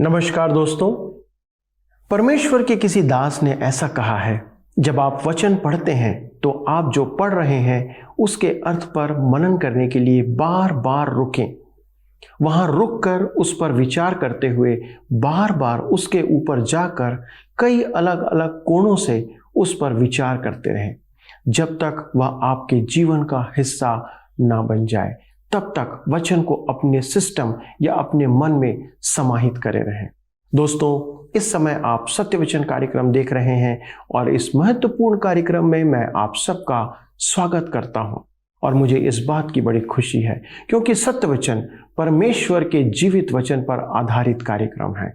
नमस्कार दोस्तों। परमेश्वर के किसी दास ने ऐसा कहा है, जब आप वचन पढ़ते हैं तो आप जो पढ़ रहे हैं उसके अर्थ पर मनन करने के लिए बार बार रुकें। वहां रुककर उस पर विचार करते हुए बार बार उसके ऊपर जाकर कई अलग अलग कोणों से उस पर विचार करते रहें, जब तक वह आपके जीवन का हिस्सा ना बन जाए। तब तक वचन को अपने सिस्टम या अपने मन में समाहित करे रहें। दोस्तों, इस समय आप सत्य वचन कार्यक्रम देख रहे हैं और इस महत्वपूर्ण कार्यक्रम में मैं आप सबका स्वागत करता हूं। और मुझे इस बात की बड़ी खुशी है क्योंकि सत्य वचन परमेश्वर के जीवित वचन पर आधारित कार्यक्रम है।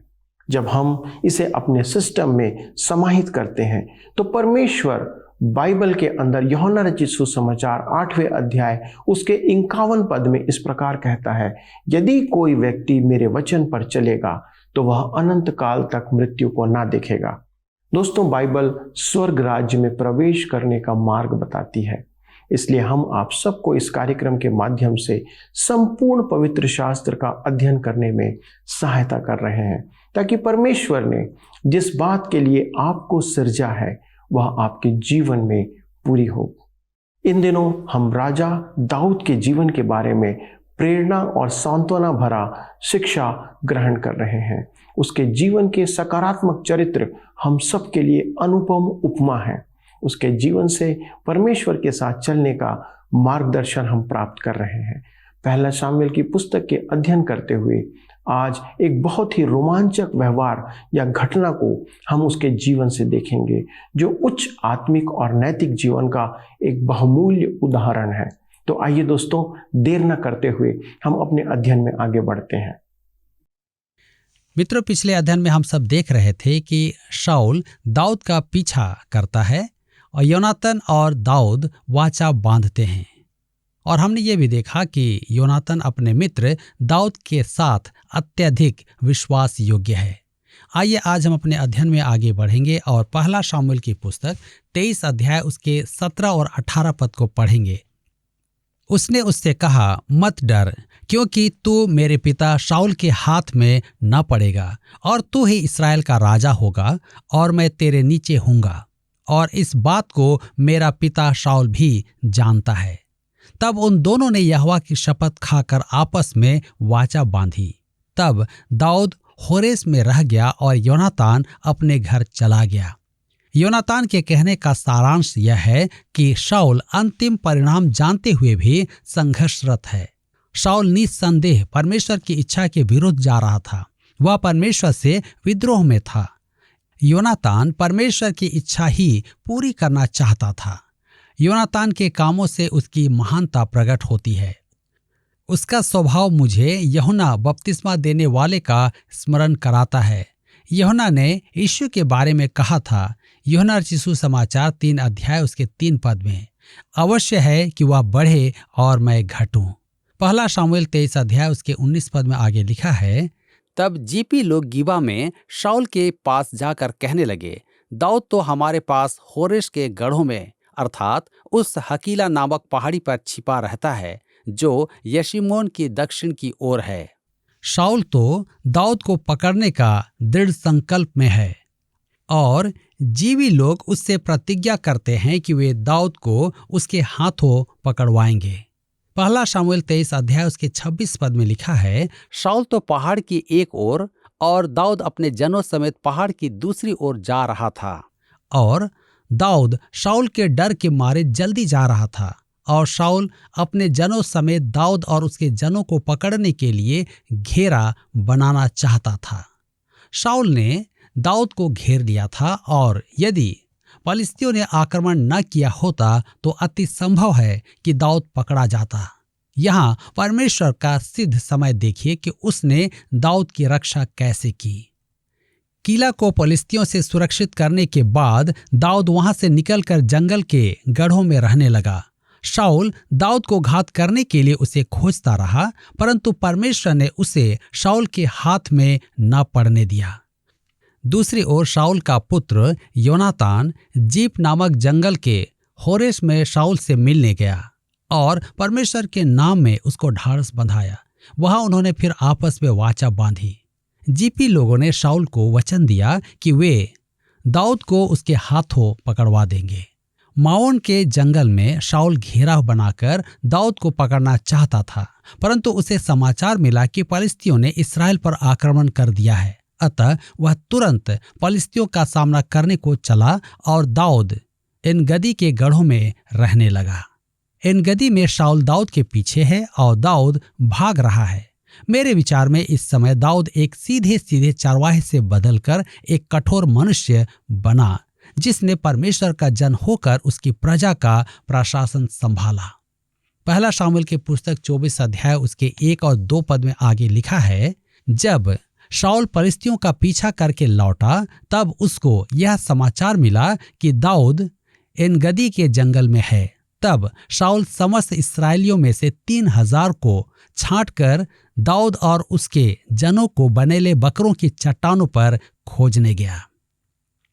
जब हम इसे अपने सिस्टम में समाहित करते हैं तो परमेश्वर बाइबल के अंदर यूहन्ना रचित सुसमाचार 8वें अध्याय उसके 51 पद में इस प्रकार कहता है, यदि कोई व्यक्ति मेरे वचन पर चलेगा तो वह अनंत काल तक मृत्यु को ना देखेगा। दोस्तों, बाइबल स्वर्ग राज्य में प्रवेश करने का मार्ग बताती है। इसलिए हम आप सबको इस कार्यक्रम के माध्यम से संपूर्ण पवित्र शास्त्र का अध्ययन करने में सहायता कर रहे हैं, ताकि परमेश्वर ने जिस बात के लिए आपको सृजा है वह आपके जीवन में पूरी हो। इन दिनों हम राजा दाऊद के जीवन के बारे में प्रेरणा और सांत्वना भरा शिक्षा ग्रहण कर रहे हैं। उसके जीवन के सकारात्मक चरित्र हम सब के लिए अनुपम उपमा है। उसके जीवन से परमेश्वर के साथ चलने का मार्गदर्शन हम प्राप्त कर रहे हैं। पहला शामुएल की पुस्तक के अध्ययन करते हुए आज एक बहुत ही रोमांचक व्यवहार या घटना को हम उसके जीवन से देखेंगे, जो उच्च आत्मिक और नैतिक जीवन का एक बहुमूल्य उदाहरण है। तो आइए दोस्तों, देर न करते हुए हम अपने अध्ययन में आगे बढ़ते हैं। मित्रों, पिछले अध्ययन में हम सब देख रहे थे कि शाऊल दाऊद का पीछा करता है और योनातन और दाऊद वाचा बांधते हैं। और हमने ये भी देखा कि योनातन अपने मित्र दाऊद के साथ अत्यधिक विश्वास योग्य है। आइए आज हम अपने अध्ययन में आगे बढ़ेंगे और पहला शामुएल की पुस्तक 23 अध्याय उसके 17 और 18 पद को पढ़ेंगे। उसने उससे कहा, मत डर, क्योंकि तू मेरे पिता शाऊल के हाथ में न पड़ेगा और तू ही इस्राएल का राजा होगा और मैं तेरे नीचे हूँगा। और इस बात को मेरा पिता शाऊल भी जानता है। तब उन दोनों ने यहोवा की शपथ खाकर आपस में वाचा बांधी। तब दाऊद होरेस में रह गया और योनातान अपने घर चला गया। योनातान के कहने का सारांश यह है कि शाऊल अंतिम परिणाम जानते हुए भी संघर्षरत है। शाऊल निस्संदेह परमेश्वर की इच्छा के विरुद्ध जा रहा था। वह परमेश्वर से विद्रोह में था। योनातान परमेश्वर की इच्छा ही पूरी करना चाहता था। योनातान के कामों से उसकी महानता प्रकट होती है। उसका स्वभाव मुझे यूहन्ना बपतिस्मा देने वाले का स्मरण कराता है। यूहन्ना ने यीशु के बारे में कहा था, यूहन्ना रचित सुसमाचार 3 अध्याय उसके 3 पद में, अवश्य है कि वह बढ़े और मैं घटूं। पहला शामुएल 23 अध्याय उसके 19 पद में आगे लिखा है, तब जीपी लोग गिबा में शाऊल के पास जाकर कहने लगे, दाऊद तो हमारे पास होरेश के गढ़ों में अर्थात उस हकीला नामक पहाड़ी पर छिपा रहता है, जो यशीमोन की दक्षिण की ओर है। शाऊल तो दाऊद को पकड़ने का दृढ़ संकल्प में है और जीवी लोग उससे प्रतिज्ञा करते हैं कि वे दाऊद को उसके हाथों पकड़वाएंगे। पहला शामुएल 23 अध्याय उसके 26 पद में लिखा है, शाऊल तो पहाड़ की एक ओर और दाऊद अपने जनों समेत पहाड़ की दूसरी ओर जा रहा था। और दाऊद शाऊल के डर के मारे जल्दी जा रहा था और शाऊल अपने जनों समेत दाऊद और उसके जनों को पकड़ने के लिए घेरा बनाना चाहता था। शाऊल ने दाऊद को घेर लिया था और यदि फलिस्तियों ने आक्रमण न किया होता तो अति संभव है कि दाऊद पकड़ा जाता। यहाँ परमेश्वर का सिद्ध समय देखिए कि उसने दाऊद की रक्षा कैसे की। किला को फलिस्तियों से सुरक्षित करने के बाद दाऊद वहां से निकलकर जंगल के गढ़ों में रहने लगा। शाऊल दाऊद को घात करने के लिए उसे खोजता रहा, परंतु परमेश्वर ने उसे शाऊल के हाथ में न पड़ने दिया। दूसरी ओर शाऊल का पुत्र योनातान जीप नामक जंगल के होरेश में शाऊल से मिलने गया और परमेश्वर के नाम में उसको ढाढ़स बंधाया। वहां उन्होंने फिर आपस में वाचा बांधी। जीपी लोगों ने शाऊल को वचन दिया कि वे दाऊद को उसके हाथों पकड़वा देंगे। माओन के जंगल में शाऊल घेराव बनाकर दाऊद को पकड़ना चाहता था, परंतु उसे समाचार मिला कि पलिश्तियों ने इस्राएल पर आक्रमण कर दिया है। अतः वह तुरंत पलिश्तियों का सामना करने को चला और दाऊद एनगदी के गढ़ों में रहने लगा। एनगदी में शाऊल दाऊद के पीछे है और दाऊद भाग रहा है। मेरे विचार में इस समय दाऊद एक सीधे सीधे चरवाहे से बदलकर एक कठोर मनुष्य बना, जिसने परमेश्वर का जन होकर उसकी प्रजा का प्रशासन संभाला। पहला शामूएल की पुस्तक 24 अध्याय उसके 1 और 2 पद में आगे लिखा है, जब शाऊल पलिश्तियों का पीछा करके लौटा तब उसको यह समाचार मिला कि दाऊद एनगदी के जंगल में है। तब शाऊल समस्त इस्राएलियों में से 3,000 को छांटकर दाऊद और उसके जनों को बनेले बकरों की चट्टानों पर खोजने गया।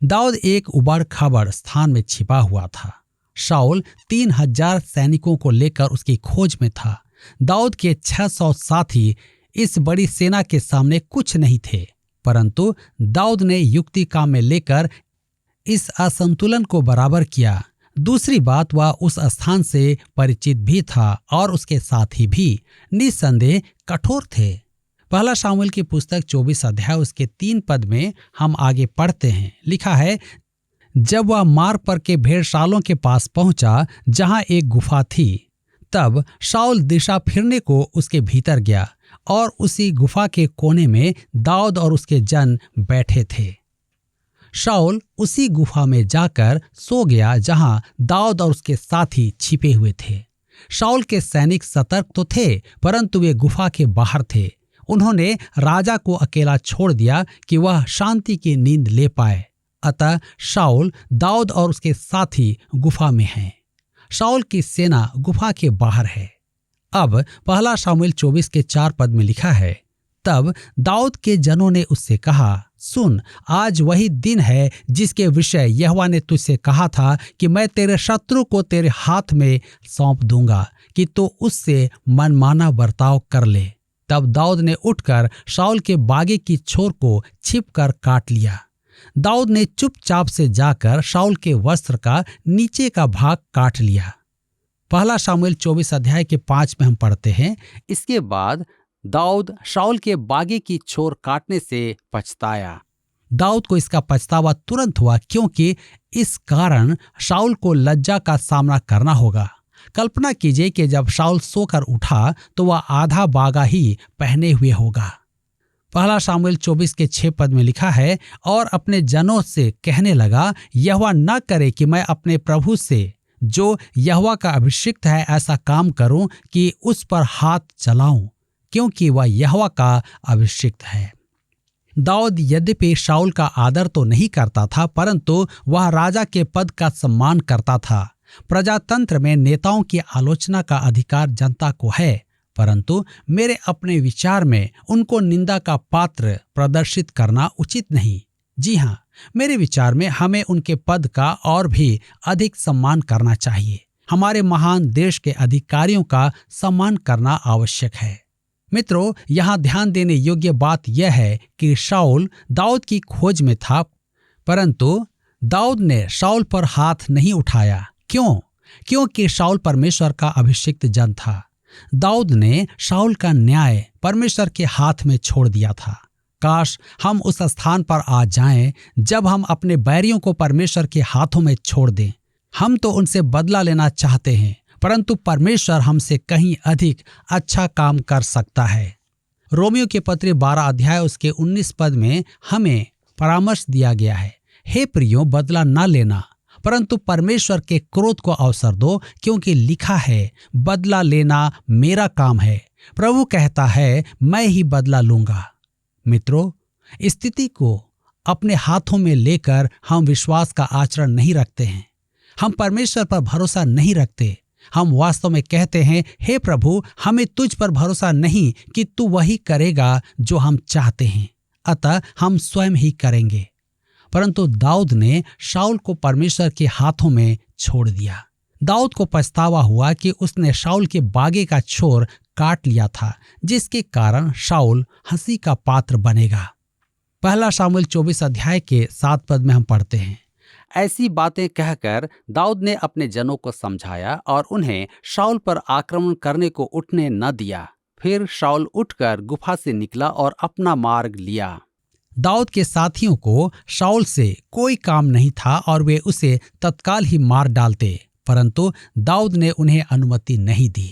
दाऊद एक उबड़ खाबड़ स्थान में छिपा हुआ था। शाऊल 3,000 सैनिकों को लेकर उसकी खोज में था। दाऊद के 600 साथी इस बड़ी सेना के सामने कुछ नहीं थे, परंतु दाऊद ने युक्ति काम में लेकर इस असंतुलन को बराबर किया। दूसरी बात, वह उस स्थान से परिचित भी था और उसके साथी भी निस्संदेह कठोर थे। पहला शामूएल की पुस्तक 24 अध्याय उसके 3 पद में हम आगे पढ़ते हैं, लिखा है, जब वह मार्ग पर के भेड़शालों के पास पहुंचा जहां एक गुफा थी, तब शाऊल दिशा फिरने को उसके भीतर गया और उसी गुफा के कोने में दाऊद और उसके जन बैठे थे। शाऊल उसी गुफा में जाकर सो गया जहां दाऊद और उसके साथी छिपे हुए थे। शाऊल के सैनिक सतर्क तो थे, परंतु वे गुफा के बाहर थे। उन्होंने राजा को अकेला छोड़ दिया कि वह शांति की नींद ले पाए। अतः शाऊल, दाऊद और उसके साथी गुफा में हैं। शाऊल की सेना गुफा के बाहर है। अब पहला शामूएल 24 के 4 पद में लिखा है, तब दाऊद के जनों ने उससे कहा, सुन, आज वही दिन है जिसके विषय यहोवा ने तुझसे कहा था कि मैं तेरे शत्रु को तेरे हाथ में सौंप दूंगा कि तू उससे मनमाना बर्ताव कर ले। तब दाऊद ने उठकर शाऊल के बागे की छोर को छिपकर काट लिया। दाऊद ने चुपचाप से जाकर शाऊल के वस्त्र का नीचे का भाग काट लिया। पहला शामूएल 24 अध्याय के 5 में हम पढ़ते हैं, इसके बाद दाऊद शाऊल के बागे की छोर काटने से पछताया। दाऊद को इसका पछतावा तुरंत हुआ, क्योंकि इस कारण शाऊल को लज्जा का सामना करना होगा। कल्पना कीजिए कि जब शाऊल सोकर उठा तो वह आधा बागा ही पहने हुए होगा। पहला शामूएल 24 के 6 पद में लिखा है, और अपने जनों से कहने लगा, यहोवा न करे कि मैं अपने प्रभु से जो यहोवा का अभिषिक्त है ऐसा काम करूं कि उस पर हाथ चलाऊं, क्योंकि वह यहोवा का अभिषिक्त है। दाऊद यद्यपि शाऊल का आदर तो नहीं करता था, परंतु वह राजा के पद का सम्मान करता था। प्रजातंत्र में नेताओं की आलोचना का अधिकार जनता को है, परंतु मेरे अपने विचार में उनको निंदा का पात्र प्रदर्शित करना उचित नहीं। जी हाँ, मेरे विचार में हमें उनके पद का और भी अधिक सम्मान करना चाहिए। हमारे महान देश के अधिकारियों का सम्मान करना आवश्यक है। मित्रों, यहाँ ध्यान देने योग्य बात यह है कि शाऊल दाऊद की खोज में था, परंतु दाऊद ने शाऊल पर हाथ नहीं उठाया। क्यों? क्योंकि शाऊल परमेश्वर का अभिषिक्त जन था। दाऊद ने शाऊल का न्याय परमेश्वर के हाथ में छोड़ दिया था। काश हम उस स्थान पर आ जाएं जब हम अपने बैरियों को परमेश्वर के हाथों में छोड़ दें। हम तो उनसे बदला लेना चाहते हैं, परंतु परमेश्वर हमसे कहीं अधिक अच्छा काम कर सकता है। रोमियो के पत्र 12 अध्याय उसके 19 पद में हमें परामर्श दिया गया है, हे प्रियो, बदला न लेना, परंतु परमेश्वर के क्रोध को अवसर दो, क्योंकि लिखा है, बदला लेना मेरा काम है, प्रभु कहता है, मैं ही बदला लूंगा। मित्रों, स्थिति को अपने हाथों में लेकर हम विश्वास का आचरण नहीं रखते हैं। हम परमेश्वर पर भरोसा नहीं रखते। हम वास्तव में कहते हैं, हे प्रभु, हमें तुझ पर भरोसा नहीं कि तू वही करेगा जो हम चाहते हैं, अतः हम स्वयं ही करेंगे। परंतु दाऊद ने शाऊल को परमेश्वर के हाथों में छोड़ दिया। दाऊद को पछतावा हुआ कि उसने शाऊल के बागे का छोर काट लिया था, जिसके कारण शाऊल हंसी का पात्र बनेगा। पहला शामूएल 24 अध्याय के 7 पद में हम पढ़ते हैं, ऐसी बातें कहकर दाऊद ने अपने जनों को समझाया और उन्हें शाऊल पर आक्रमण करने को उठने न दिया। फिर शाऊल उठकर गुफा से निकला और अपना मार्ग लिया। दाऊद के साथियों को शाऊल से कोई काम नहीं था और वे उसे तत्काल ही मार डालते, परंतु दाऊद ने उन्हें अनुमति नहीं दी।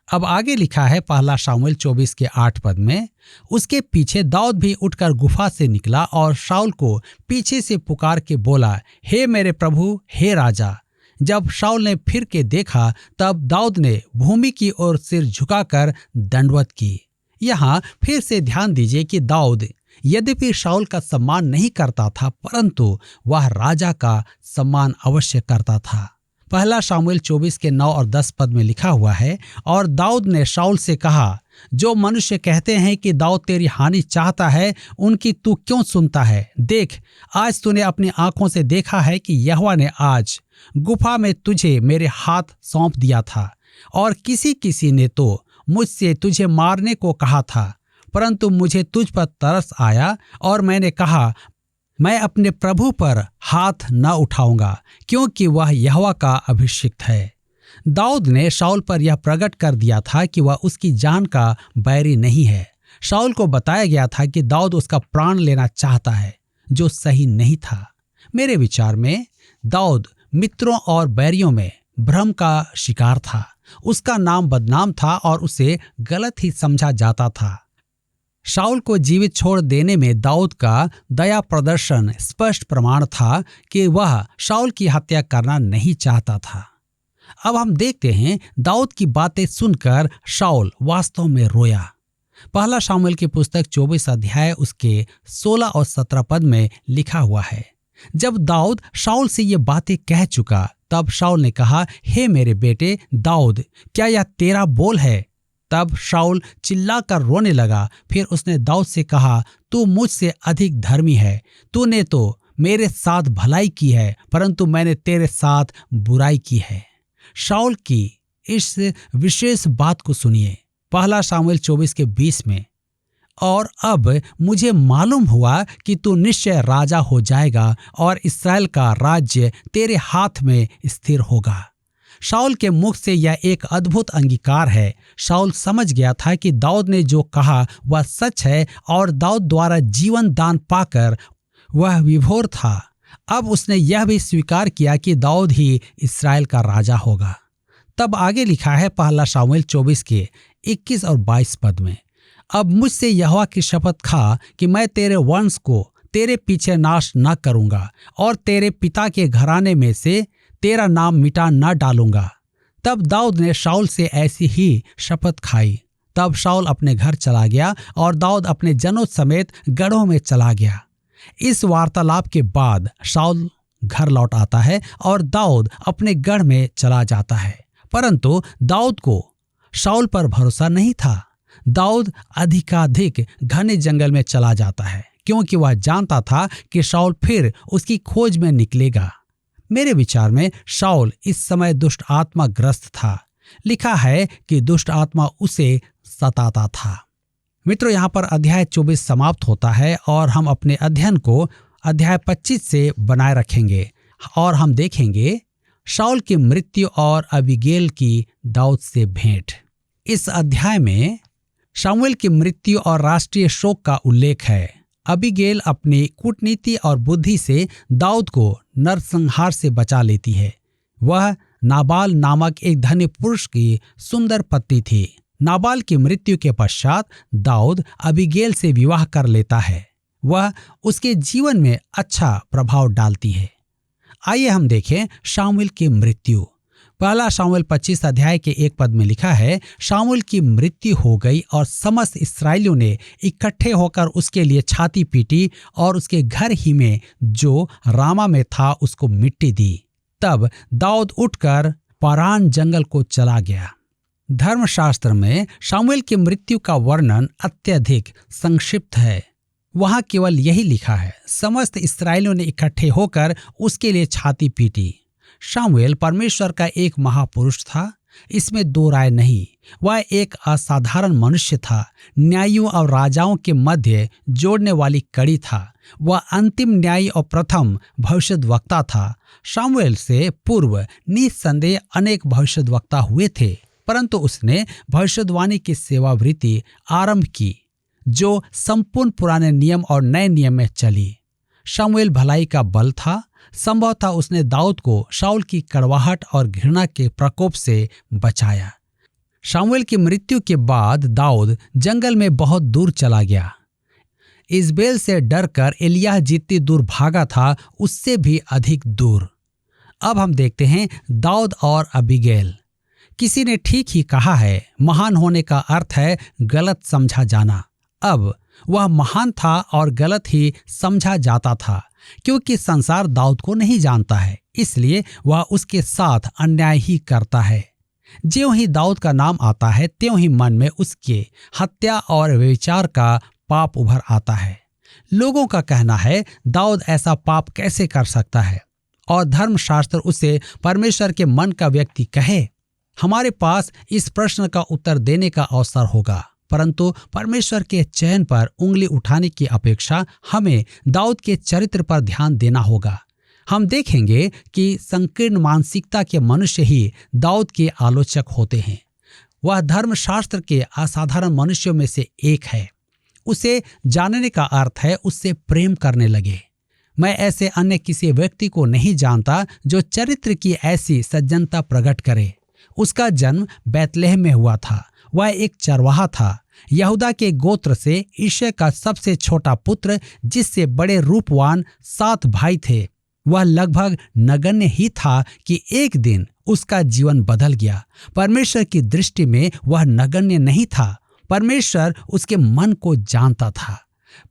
अब आगे लिखा है पहला शामूएल 24 के 8 पद में, उसके पीछे दाऊद भी उठकर गुफा से निकला और शाऊल को पीछे से पुकार के बोला, हे मेरे प्रभु, हे राजा। जब शाऊल ने फिर के देखा तब दाऊद ने भूमि की ओर सिर झुकाकर दंडवत की। यहाँ फिर से ध्यान दीजिए कि दाऊद यद्यपि शाऊल का सम्मान नहीं करता था, परंतु वह राजा का सम्मान अवश्य करता था। पहला शामूएल 24 के 9 और 10 पद में लिखा हुआ है, और दाऊद ने शाऊल से कहा, जो मनुष्य कहते हैं कि दाऊद तेरी हानि चाहता है, उनकी तू क्यों सुनता है? देख, आज तूने अपनी आंखों से देखा है कि यहोवा ने आज गुफा में तुझे मेरे हाथ सौंप दिया था, और किसी किसी ने तो मुझसे तुझे मारने को कहा था, परंतु मुझे तुझ पर तरस आया और मैंने कहा, मैं अपने प्रभु पर हाथ न उठाऊंगा, क्योंकि वह यहोवा का अभिषिक्त है। दाऊद ने शाऊल पर यह प्रकट कर दिया था कि वह उसकी जान का बैरी नहीं है। शाऊल को बताया गया था कि दाऊद उसका प्राण लेना चाहता है, जो सही नहीं था। मेरे विचार में दाऊद मित्रों और बैरियों में भ्रम का शिकार था। उसका नाम बदनाम था और उसे गलत ही समझा जाता था। शाऊल को जीवित छोड़ देने में दाऊद का दया प्रदर्शन स्पष्ट प्रमाण था कि वह शाऊल की हत्या करना नहीं चाहता था। अब हम देखते हैं दाऊद की बातें सुनकर शाऊल वास्तव में रोया। पहला शामूएल की पुस्तक 24 अध्याय उसके 16 और 17 पद में लिखा हुआ है, जब दाऊद शाऊल से ये बातें कह चुका तब शाऊल ने कहा, हे मेरे बेटे दाऊद, क्या यह तेरा बोल है? तब शाऊल चिल्लाकर रोने लगा। फिर उसने दाऊद से कहा, तू मुझसे अधिक धर्मी है। तूने तो मेरे साथ भलाई की है, परंतु मैंने तेरे साथ बुराई की है। शाऊल की इस विशेष बात को सुनिए, पहला शामूएल 24 के 20 में, और अब मुझे मालूम हुआ कि तू निश्चय राजा हो जाएगा और इस्राएल का राज्य तेरे हाथ में स्थिर होगा। शाऊल के मुख से यह एक अद्भुत अंगीकार है। शाऊल समझ गया था कि दाऊद ने जो कहा वह सच है और दाऊद द्वारा जीवन दान पाकर वह विभोर था। अब उसने यह भी स्वीकार किया कि दाऊद ही इस्राएल का राजा होगा। तब आगे लिखा है पहला शामूएल 24 के 21 और 22 पद में, अब मुझसे यहोवा की शपथ खा कि मैं तेरे वंश को तेरे पीछे नाश न करूंगा और तेरे पिता के घराने में से तेरा नाम मिटा न डालूंगा। तब दाऊद ने शाऊल से ऐसी ही शपथ खाई। तब शाऊल अपने घर चला गया और दाऊद अपने जनों समेत गढ़ों में चला गया। इस वार्तालाप के बाद शाऊल घर लौट आता है और दाऊद अपने गढ़ में चला जाता है, परंतु दाऊद को शाऊल पर भरोसा नहीं था। दाऊद अधिकाधिक घने जंगल में चला जाता है, क्योंकि वह जानता था कि शाऊल फिर उसकी खोज में निकलेगा। मेरे विचार में शाऊल इस समय दुष्ट आत्मा ग्रस्त था। लिखा है कि दुष्ट आत्मा उसे सताता था। मित्रों, यहाँ पर अध्याय 24 समाप्त होता है और हम अपने अध्ययन को अध्याय 25 से बनाए रखेंगे और हम देखेंगे शाऊल की मृत्यु और अबीगेल की दाऊद से भेंट। इस अध्याय में शामूएल की मृत्यु और राष्ट्रीय शोक का उल्लेख है। अबीगेल अपनी कूटनीति और बुद्धि से दाऊद को नरसंहार से बचा लेती है। वह नाबाल नामक एक धनी पुरुष की सुंदर पत्नी थी। नाबाल की मृत्यु के पश्चात दाऊद अबीगेल से विवाह कर लेता है। वह उसके जीवन में अच्छा प्रभाव डालती है। आइए हम देखें शामूएल की मृत्यु। पहला शामूएल 25 अध्याय के 1 पद में लिखा है, शामूएल की मृत्यु हो गई और समस्त इस्राएलियों ने इकट्ठे होकर उसके लिए छाती पीटी और उसके घर ही में जो रामा में था उसको मिट्टी दी। तब दाऊद उठकर पारान जंगल को चला गया। धर्मशास्त्र में शामूएल की मृत्यु का वर्णन अत्यधिक संक्षिप्त है। वहां केवल यही लिखा है, समस्त इस्राएलियों ने इकट्ठे होकर उसके लिए छाती पीटी। शामूएल परमेश्वर का एक महापुरुष था। इसमें दो राय नहीं। वह एक असाधारण मनुष्य था, न्यायियों और राजाओं के मध्य जोड़ने वाली कड़ी था। वह अंतिम न्यायी और प्रथम भविष्यद्वक्ता था। शामुएल से पूर्व निस्संदेह अनेक भविष्यद्वक्ता हुए थे, परंतु उसने भविष्यवाणी की सेवावृत्ति आरंभ की जो संपूर्ण पुराने नियम और नए नियम में चली। शामुएल भलाई का बल था। संभव था उसने दाऊद को शाऊल की कड़वाहट और घृणा के प्रकोप से बचाया। शामुएल की मृत्यु के बाद दाऊद जंगल में बहुत दूर चला गया। इजबेल से डरकर एलिय्याह जितनी दूर भागा था उससे भी अधिक दूर। अब हम देखते हैं दाऊद और अबीगैल। किसी ने ठीक ही कहा है, महान होने का अर्थ है गलत समझा जाना। अब वह महान था और गलत ही समझा जाता था, क्योंकि संसार दाऊद को नहीं जानता है, इसलिए वह उसके साथ अन्याय ही करता है। ज्यों ही दाऊद का नाम आता है त्यों ही मन में उसके हत्या और व्यभिचार का पाप उभर आता है। लोगों का कहना है दाऊद ऐसा पाप कैसे कर सकता है, और धर्मशास्त्र उसे परमेश्वर के मन का व्यक्ति कहे। हमारे पास इस प्रश्न का उत्तर देने का अवसर होगा, परंतु परमेश्वर के चयन पर उंगली उठाने की अपेक्षा हमें दाऊद के चरित्र पर ध्यान देना होगा। हम देखेंगे कि संकीर्ण मानसिकता के मनुष्य ही दाऊद के आलोचक होते हैं। वह धर्मशास्त्र के असाधारण मनुष्यों में से एक है। उसे जानने का अर्थ है उससे प्रेम करने लगे। मैं ऐसे अन्य किसी व्यक्ति को नहीं जानता जो चरित्र की ऐसी सज्जनता प्रकट करे। उसका जन्म बैतलहम में हुआ था। वह एक चरवाहा था, यहूदा के गोत्र से ईशे का सबसे छोटा पुत्र, जिससे बड़े रूपवान 7 भाई थे। वह लगभग नगण्य ही था कि एक दिन उसका जीवन बदल गया। परमेश्वर की दृष्टि में वह नगण्य नहीं था। परमेश्वर उसके मन को जानता था।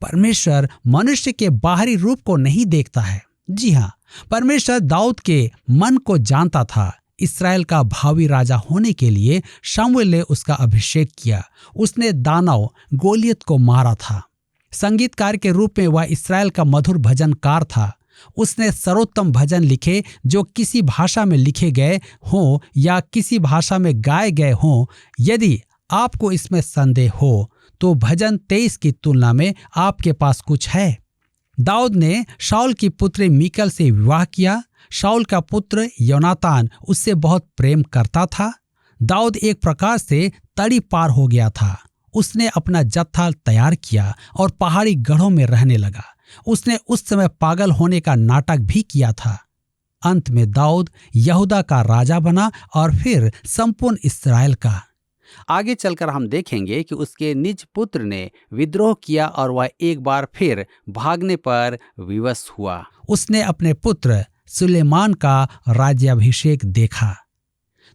परमेश्वर मनुष्य के बाहरी रूप को नहीं देखता है। जी हाँ, परमेश्वर दाऊद के मन को जानता था। इस्राएल का भावी राजा होने के लिए शामुएल ने उसका अभिषेक किया। उसने दानव गोलियत को मारा था। संगीतकार के रूप में वह इस्राएल का मधुर भजनकार था। उसने सर्वोत्तम भजन लिखे जो किसी भाषा में लिखे गए हों या किसी भाषा में गाए गए हों। यदि आपको इसमें संदेह हो तो भजन 23 की तुलना में आपके पास कुछ है। दाऊद ने शाऊल की पुत्री मीकल से विवाह किया। शाऊल का पुत्र योनातान उससे बहुत प्रेम करता था। दाऊद एक प्रकार से तड़ी पार हो गया था। उसने अपना जत्था तैयार किया और पहाड़ी गढ़ों में रहने लगा। उसने उस समय पागल होने का नाटक भी किया था। अंत में दाऊद यहूदा का राजा बना और फिर संपूर्ण इस्राएल का। आगे चलकर हम देखेंगे कि उसके निज पुत्र ने विद्रोह किया और वह एक बार फिर भागने पर विवश हुआ। उसने अपने पुत्र सुलेमान का राज्याभिषेक देखा।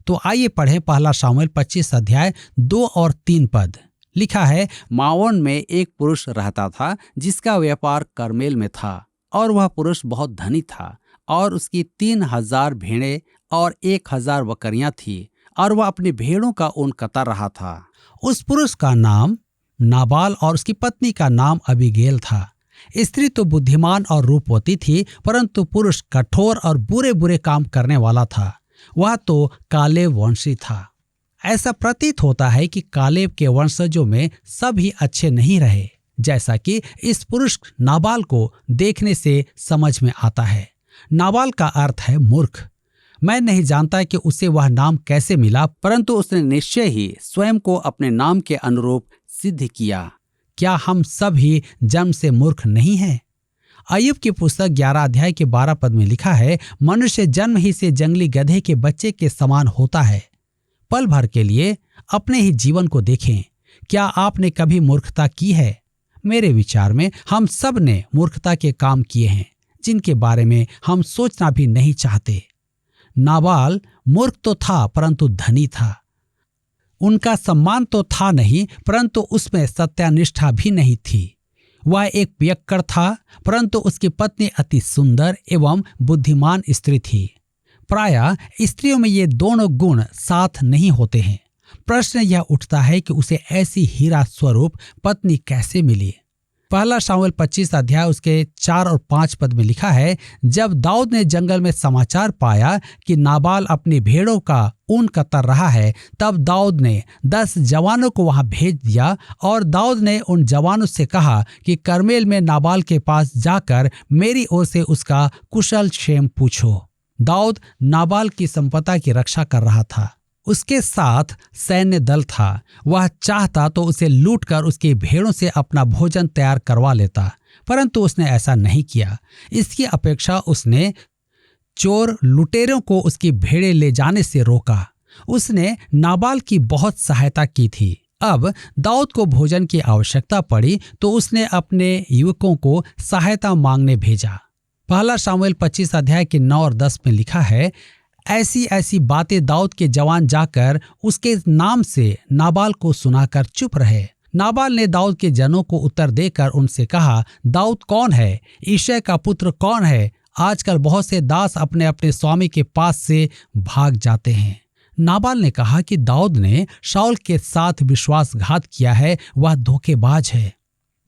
तो आइए पढ़ें 1 शामुएल 25 अध्याय 2 और 3 पद। लिखा है, माओन में एक पुरुष रहता था जिसका व्यापार करमेल में था, और वह पुरुष बहुत धनी था, और उसकी 3000 भेड़ें और 1000 बकरियां थी, और वह अपनी भेड़ों का ऊन कतर रहा था। उस पुरुष का नाम नाबाल और उसकी पत्नी का नाम अबीगैल था। स्त्री तो बुद्धिमान और रूपवती थी, परंतु पुरुष कठोर और बुरे बुरे काम करने वाला था। वह तो कालेब वंशी था। ऐसा प्रतीत होता है कि कालेब के वंशजों में सब ही अच्छे नहीं रहे, जैसा कि इस पुरुष नाबाल को देखने से समझ में आता है। नाबाल का अर्थ है मूर्ख। मैं नहीं जानता कि उसे वह नाम कैसे मिला, परंतु उसने निश्चय ही स्वयं को अपने नाम के अनुरूप सिद्ध किया। क्या हम सब ही जन्म से मूर्ख नहीं हैं? अय्यूब की पुस्तक 11 अध्याय के 12 पद में लिखा है, मनुष्य जन्म ही से जंगली गधे के बच्चे के समान होता है। पल भर के लिए अपने ही जीवन को देखें। क्या आपने कभी मूर्खता की है? मेरे विचार में हम सब ने मूर्खता के काम किए हैं, जिनके बारे में हम सोचना भी नहीं चाहते। नाबाल मूर्ख तो था, परंतु धनी था। उनका सम्मान तो था नहीं, परंतु उसमें सत्यानिष्ठा भी नहीं थी। वह एक पियक्कड़ था, परंतु उसकी पत्नी अति सुंदर एवं बुद्धिमान स्त्री थी। प्रायः स्त्रियों में ये दोनों गुण साथ नहीं होते हैं। प्रश्न यह उठता है कि उसे ऐसी हीरा स्वरूप पत्नी कैसे मिली। पहला शाऊल 25 अध्याय उसके 4 और 5 पद में लिखा है, जब दाऊद ने जंगल में समाचार पाया कि नाबाल अपनी भेड़ों का ऊन कतर रहा है, तब दाऊद ने 10 जवानों को वहां भेज दिया और दाऊद ने उन जवानों से कहा कि करमेल में नाबाल के पास जाकर मेरी ओर से उसका कुशल क्षेम पूछो। दाऊद नाबाल की संपदा की रक्षा कर रहा था। उसके साथ सैन्य दल था। वह चाहता तो उसे लूटकर उसकी भेड़ों से अपना भोजन तैयार करवा लेता, परंतु उसने ऐसा नहीं किया। इसकी अपेक्षा उसने चोर लुटेरों को उसकी भेड़ें ले जाने से रोका। उसने नाबाल की बहुत सहायता की थी। अब दाऊद को भोजन की आवश्यकता पड़ी तो उसने अपने युवकों को सहायता मांगने भेजा। पहला शाऊल 25 अध्याय के 9 और 10 में लिखा है, ऐसी ऐसी बातें दाऊद के जवान जाकर उसके नाम से नाबाल को सुनाकर चुप रहे। नाबाल ने दाऊद के जनों को उत्तर देकर उनसे कहा, दाऊद कौन है? ईशै का पुत्र कौन है? आजकल बहुत से दास अपने अपने स्वामी के पास से भाग जाते हैं। नाबाल ने कहा कि दाऊद ने शाऊल के साथ विश्वासघात किया है, वह धोखेबाज है।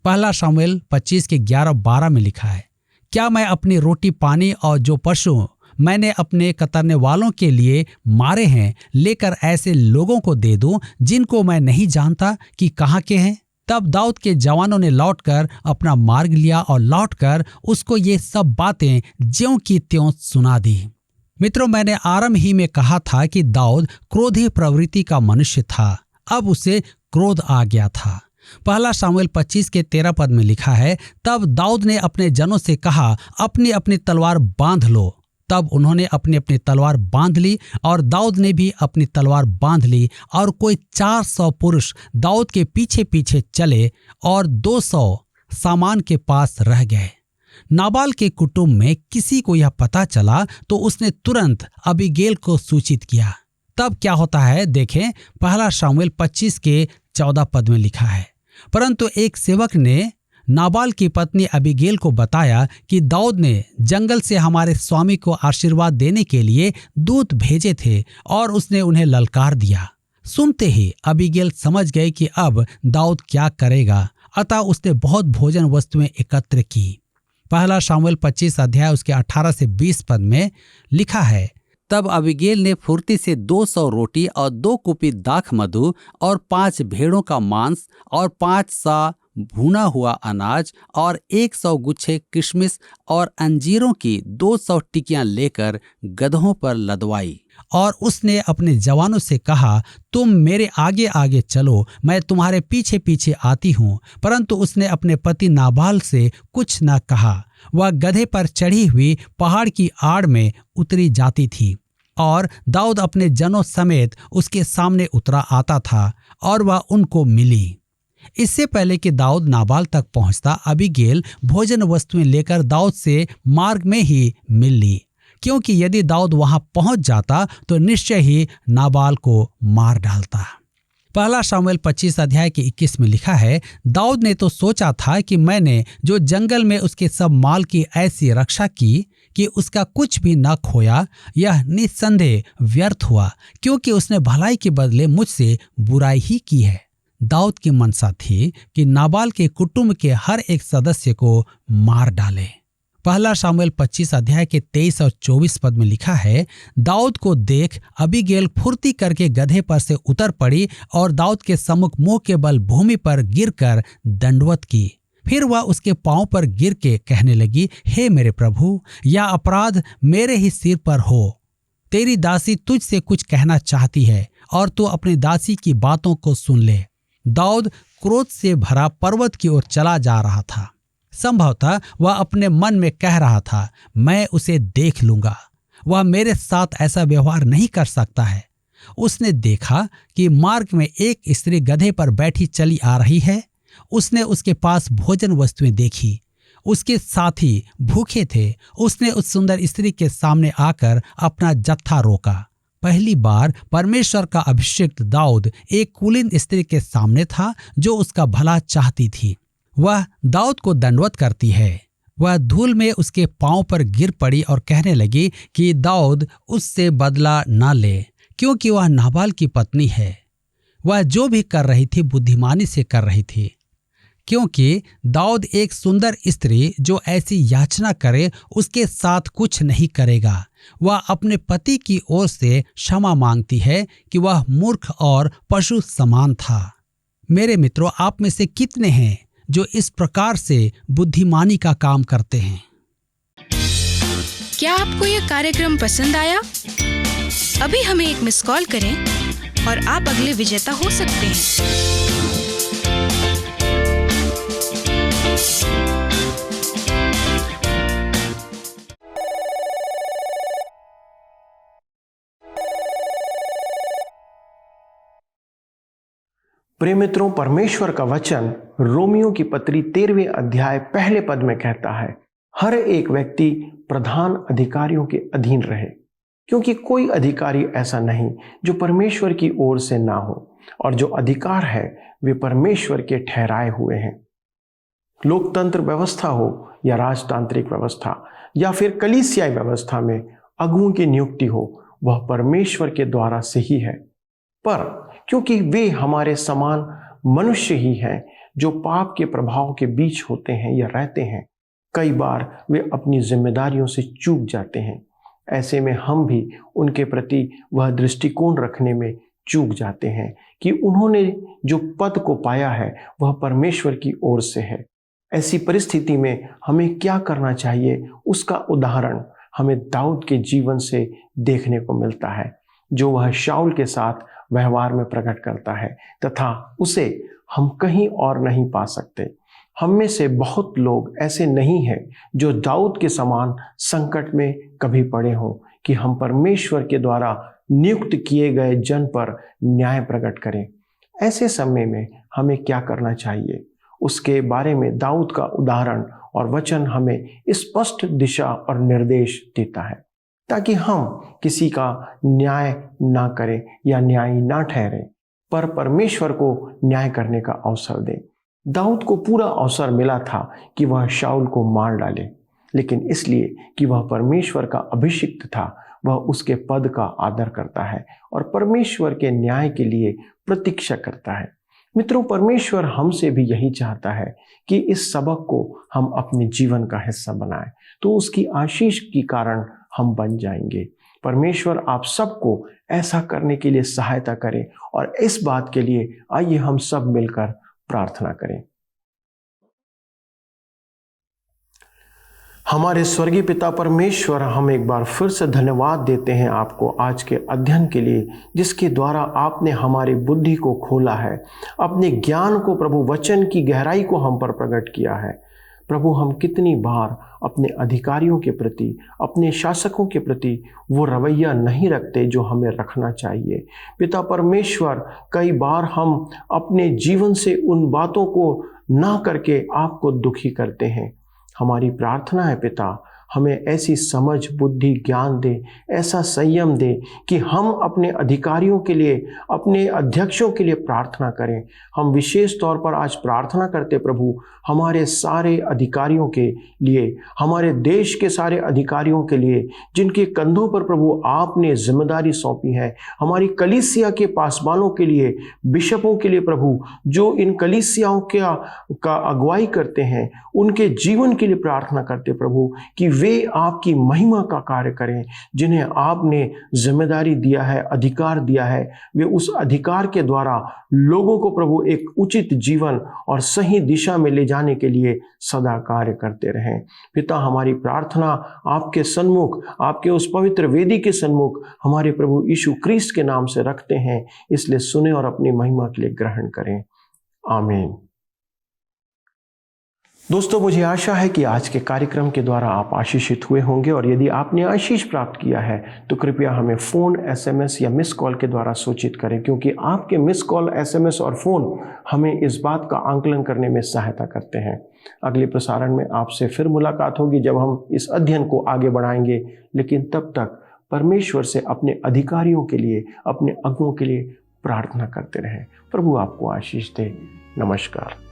पहला शाऊल 25 के 11-12 में लिखा है, क्या मैं अपनी रोटी पानी और जो पशु मैंने अपने कतरने वालों के लिए मारे हैं लेकर ऐसे लोगों को दे दूं जिनको मैं नहीं जानता कि कहाँ के हैं? तब दाऊद के जवानों ने लौटकर अपना मार्ग लिया और लौटकर उसको ये सब बातें ज्यों की त्यों सुना दी। मित्रों, मैंने आरंभ ही में कहा था कि दाऊद क्रोधी प्रवृत्ति का मनुष्य था। अब उसे क्रोध आ गया था। पहला शाऊल 25 के 13 पद में लिखा है, तब दाऊद ने अपने जनों से कहा, अपनी अपनी तलवार बांध लो। तब उन्होंने अपनी अपनी तलवार बांध ली और दाऊद ने भी अपनी तलवार बांध ली और कोई 400 पुरुष दाऊद के पीछे पीछे चले और 200 सामान के पास रह गए। नाबाल के कुटुंब में किसी को यह पता चला तो उसने तुरंत अबीगेल को सूचित किया। तब क्या होता है देखें, पहला शाऊल 25 के 14 पद में लिखा है, परंतु एक सेवक ने नाबाल की पत्नी अबीगेल को बताया कि दाऊद ने जंगल से हमारे स्वामी को आशीर्वाद देने के लिए दूत भेजे थे और उसने उन्हें ललकार दिया। सुनते ही अबीगेल समझ गई कि अब दाऊद क्या करेगा, अतः उसने बहुत भोजन वस्तुएं एकत्र की। पहला शाऊल 25 अध्याय उसके 18 से 20 पद में लिखा है, तब अबीगेल ने फुर्ती से 200 रोटी और 2 कुपी दाख मधु और 5 भेड़ों का मांस और 5 सा भुना हुआ अनाज और 100 गुच्छे किशमिश और अंजीरों की 200 टिकियां लेकर गधों पर लदवाई। और उसने अपने जवानों से कहा, तुम मेरे आगे आगे चलो, मैं तुम्हारे पीछे पीछे आती हूँ। परंतु उसने अपने पति नाबाल से कुछ न कहा। वह गधे पर चढ़ी हुई पहाड़ की आड़ में उतरी जाती थी और दाऊद अपने जनों समेत उसके सामने उतरा आता था और वह उनको मिली। इससे पहले कि दाऊद नाबाल तक पहुंचता, अबीगेल भोजन वस्तुएं लेकर दाऊद से मार्ग में ही मिल ली, क्योंकि यदि दाऊद वहां पहुंच जाता तो निश्चय ही नाबाल को मार डालता। पहला शाऊल 25 अध्याय के 21 में लिखा है, दाऊद ने तो सोचा था कि मैंने जो जंगल में उसके सब माल की ऐसी रक्षा की कि उसका कुछ भी न खोया, यह निस्संदेह व्यर्थ हुआ, क्योंकि उसने भलाई के बदले मुझसे बुराई ही की है। दाऊद की मनसा थी कि नाबाल के कुटुंब के हर एक सदस्य को मार डाले। पहला शाऊल 25 अध्याय के 23 और 24 पद में लिखा है, दाऊद को देख अबीगेल फुर्ती करके गधे पर से उतर पड़ी और दाऊद के सम्मुख मुंह के बल भूमि पर गिरकर दंडवत की। फिर वह उसके पांव पर गिर के कहने लगी, हे मेरे प्रभु, यह अपराध मेरे ही सिर पर हो। तेरी दासी तुझसे कुछ कहना चाहती है और तू अपनी दासी की बातों को सुन ले। दाऊद क्रोध से भरा पर्वत की ओर चला जा रहा था। संभवतः वह अपने मन में कह रहा था, मैं उसे देख लूंगा, वह मेरे साथ ऐसा व्यवहार नहीं कर सकता है। उसने देखा कि मार्ग में एक स्त्री गधे पर बैठी चली आ रही है। उसने उसके पास भोजन वस्तुएं देखी। उसके साथी भूखे थे। उसने उस सुंदर स्त्री के सामने आकर अपना जत्था रोका। पहली बार परमेश्वर का अभिषिक्त दाऊद एक कुलीन स्त्री के सामने था जो उसका भला चाहती थी। वह दाऊद को दंडवत करती है। वह धूल में उसके पांव पर गिर पड़ी और कहने लगी कि दाऊद उससे बदला न ले, क्योंकि वह नाबाल की पत्नी है। वह जो भी कर रही थी बुद्धिमानी से कर रही थी। क्योंकि दाऊद एक सुंदर स्त्री जो ऐसी याचना करे उसके साथ कुछ नहीं करेगा। वह अपने पति की ओर से क्षमा मांगती है कि वह मूर्ख और पशु समान था। मेरे मित्रों, आप में से कितने हैं जो इस प्रकार से बुद्धिमानी का काम करते हैं? क्या आपको यह कार्यक्रम पसंद आया? अभी हमें एक मिस कॉल करें और आप अगले विजेता हो सकते हैं। प्रिय मित्रों, परमेश्वर का वचन रोमियो की पत्री 13वें अध्याय पहले पद में कहता है, हर एक व्यक्ति प्रधान अधिकारियों के अधीन रहे, क्योंकि कोई अधिकारी ऐसा नहीं जो परमेश्वर की ओर से ना हो, और जो अधिकार है वे परमेश्वर के ठहराए हुए हैं। लोकतंत्र व्यवस्था हो या राजतांत्रिक व्यवस्था या फिर कलीसियाई व्यवस्था में अगुओं की नियुक्ति हो, वह परमेश्वर के द्वारा से ही है। पर क्योंकि वे हमारे समान मनुष्य ही हैं जो पाप के प्रभाव के बीच होते हैं या रहते हैं, कई बार वे अपनी जिम्मेदारियों से चूक जाते हैं। ऐसे में हम भी उनके प्रति वह दृष्टिकोण रखने में चूक जाते हैं कि उन्होंने जो पद को पाया है वह परमेश्वर की ओर से है। ऐसी परिस्थिति में हमें क्या करना चाहिए, उसका उदाहरण हमें दाऊद के जीवन से देखने को मिलता है, जो वह शाऊल के साथ व्यवहार में प्रकट करता है, तथा उसे हम कहीं और नहीं पा सकते। हम में से बहुत लोग ऐसे नहीं हैं जो दाऊद के समान संकट में कभी पड़े हों कि हम परमेश्वर के द्वारा नियुक्त किए गए जन पर न्याय प्रकट करें। ऐसे समय में हमें क्या करना चाहिए, उसके बारे में दाऊद का उदाहरण और वचन हमें स्पष्ट दिशा और निर्देश देता है, ताकि हम किसी का न्याय ना करें या न्यायी ना ठहरें, पर परमेश्वर को न्याय करने का अवसर दें। दाऊद को पूरा अवसर मिला था कि वह शाऊल को मार डाले, लेकिन इसलिए कि वह परमेश्वर का अभिषिक्त था, वह उसके पद का आदर करता है और परमेश्वर के न्याय के लिए प्रतीक्षा करता है। मित्रों, परमेश्वर हमसे भी यही चाहता है कि इस सबक को हम अपने जीवन का हिस्सा बनाएं, तो उसकी आशीष के कारण हम बन जाएंगे। परमेश्वर आप सबको ऐसा करने के लिए सहायता करें, और इस बात के लिए आइए हम सब मिलकर प्रार्थना करें। हमारे स्वर्गीय पिता परमेश्वर, हम एक बार फिर से धन्यवाद देते हैं आपको आज के अध्ययन के लिए, जिसके द्वारा आपने हमारी बुद्धि को खोला है, अपने ज्ञान को, प्रभु वचन की गहराई को हम पर प्रकट किया है। प्रभु, हम कितनी बार अपने अधिकारियों के प्रति, अपने शासकों के प्रति वो रवैया नहीं रखते जो हमें रखना चाहिए। पिता परमेश्वर, कई बार हम अपने जीवन से उन बातों को ना करके आपको दुखी करते हैं। हमारी प्रार्थना है पिता, हमें ऐसी समझ, बुद्धि, ज्ञान दे, ऐसा संयम दे कि हम अपने अधिकारियों के लिए, अपने अध्यक्षों के लिए प्रार्थना करें। हम विशेष तौर पर आज प्रार्थना करते प्रभु हमारे सारे अधिकारियों के लिए, हमारे देश के सारे अधिकारियों के लिए, जिनके कंधों पर प्रभु आपने जिम्मेदारी सौंपी है। हमारी कलीसिया के पासवानों के लिए, बिशपों के लिए प्रभु, जो इन कलीसियाओं का अगुवाई करते हैं, उनके जीवन के लिए प्रार्थना करते प्रभु कि वे आपकी महिमा का कार्य करें। जिन्हें आपने जिम्मेदारी दिया है, अधिकार दिया है, वे उस अधिकार के द्वारा लोगों को प्रभु एक उचित जीवन और सही दिशा में ले जाने के लिए सदा कार्य करते रहें। पिता, हमारी प्रार्थना आपके सन्मुख, आपके उस पवित्र वेदी के सन्मुख हमारे प्रभु यीशु क्रिस्त के नाम से रखते हैं, इसलिए सुने और अपनी महिमा के लिए ग्रहण करें। आमीन। दोस्तों, मुझे आशा है कि आज के कार्यक्रम के द्वारा आप आशीषित हुए होंगे, और यदि आपने आशीष प्राप्त किया है तो कृपया हमें फ़ोन, SMS या मिस कॉल के द्वारा सूचित करें, क्योंकि आपके मिस कॉल, SMS और फ़ोन हमें इस बात का आंकलन करने में सहायता करते हैं। अगले प्रसारण में आपसे फिर मुलाकात होगी जब हम इस अध्ययन को आगे बढ़ाएंगे, लेकिन तब तक परमेश्वर से अपने अधिकारियों के लिए, अपने अगुओं के लिए प्रार्थना करते रहें। प्रभु आपको आशीष दे। नमस्कार।